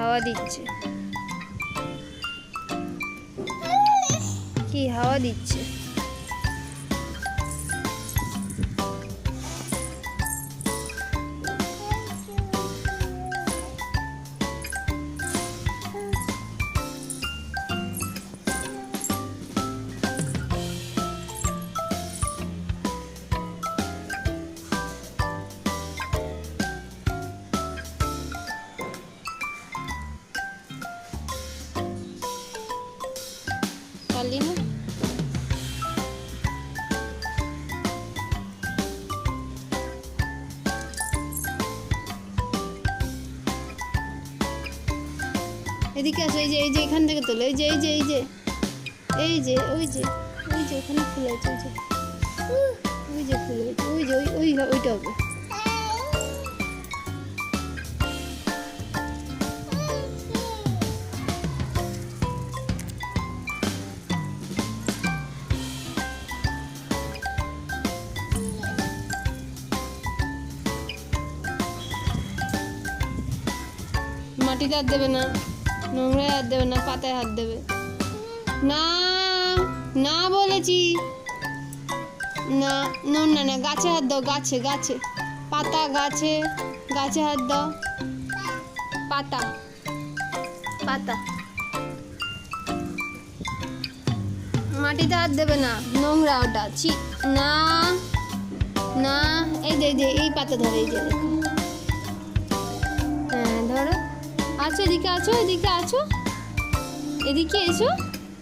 হাওয়া দিচ্ছে, কি হাওয়া দিচ্ছে। পারলি না? এদিকে আসো, এই যে এখান থেকে তোলো, এই যে ওই যে ওখানে ফুল আছে, ওই যে ফুল আছে, ওইটা হবে। মাটিতে হাত দেবে না, নোংরায় হাত দেবে না, পাতায় হাত দেবে না, না বলেছি না। না গাছে হাত দাও, গাছে পাতা, গাছে হাত দাও, পাতা মাটিতে হাত দেবে না, নোংরা ওটা, ছি না। এই এই পাতা ধরো, এই যে দেখো, হ্যাঁ ধরো। আছো এদিকে এসো,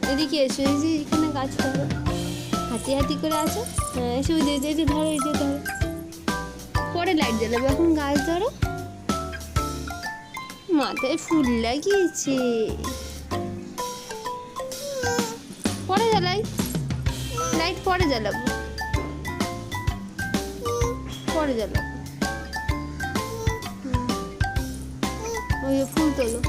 এদিকে এসো, এই যে এখানে গাছ ধরো, হাতি করে আছো। হ্যাঁ এসো, ওই যে ধরো, ধরো, পরে লাইট জ্বালাবো, এখন গাছ ধরো। মাথায় ফুল লাগিয়েছে, পরে জ্বালাই, লাইট পরে জ্বালাবো, ওই ফুল তোলো।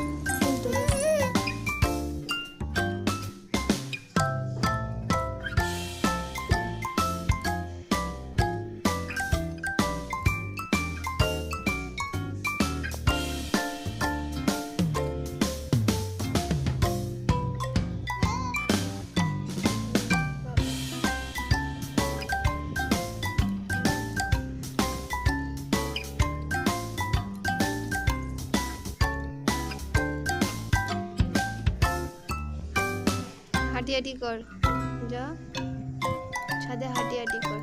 হাঁটি কর, যা ছাদে হাঁটি কর।